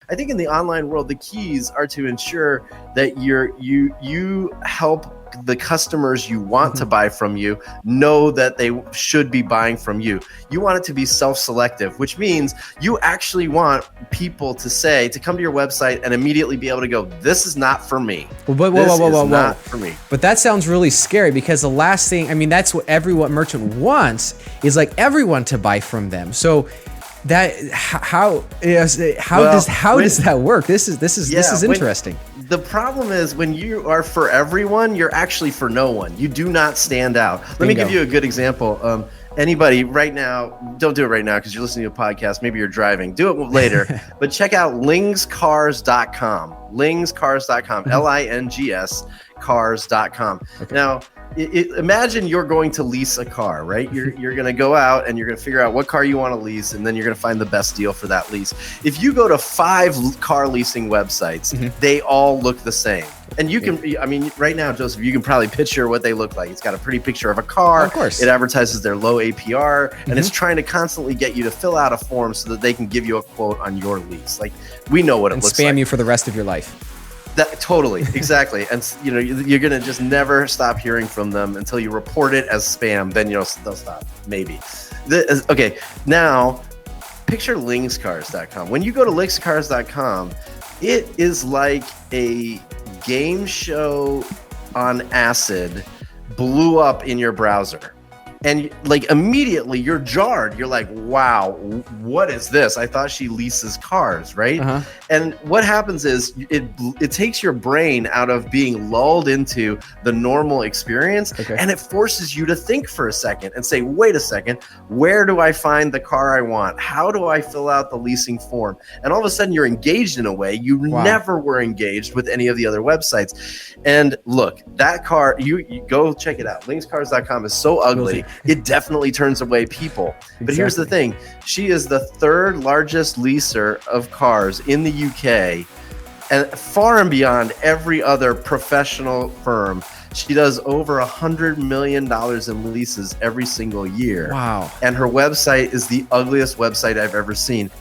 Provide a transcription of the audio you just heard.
I think in the online world, the keys are to ensure that you help the customers you want to buy from you know that they should be buying from you. You want it to be self-selective, which means you actually want people to come to your website and immediately be able to go, this is not for me. Whoa. Not for me. But that sounds really scary, because the last thing, I mean, that's what what merchant wants, is like everyone to buy from them. So that how does that work? This is interesting. The problem is when you are for everyone, you're actually for no one. You do not stand out. Let me give you a good example. Anybody right now, don't do it right now because you're listening to a podcast. Maybe you're driving. Do it later. But check out lingscars.com. Lingscars.com. Lings cars.com. Okay. Now, imagine you're going to lease a car, right? You're going to go out and you're going to figure out what car you want to lease, and then you're going to find the best deal for that lease. If you go to 5 car leasing websites, they all look the same. And you can, I mean, right now, Joseph, you can probably picture what they look like. It's got a pretty picture of a car. Of course. It advertises their low APR, and it's trying to constantly get you to fill out a form so that they can give you a quote on your lease. Like, we know what it looks like. And spam you for the rest of your life. Totally, exactly. And you're gonna just never stop hearing from them until you report it as spam. Then they'll stop, maybe. Okay, now picture lingscars.com. When you go to lingscars.com, it is like a game show on acid blew up in your browser. And like immediately you're jarred. You're like, wow, what is this? I thought she leases cars, right? And what happens is it takes your brain out of being lulled into the normal experience, and it forces you to think for a second and say, wait a second, where do I find the car I want? How do I fill out the leasing form? And all of a sudden you're engaged in a way you never were engaged with any of the other websites. And look, that car, you go check it out. Lingscars.com is so ugly. It definitely turns away people. But here's the thing. She is the 3rd largest leaser of cars in the UK, and far and beyond every other professional firm. She does over $100 million in leases every single year. Wow. And her website is the ugliest website I've ever seen.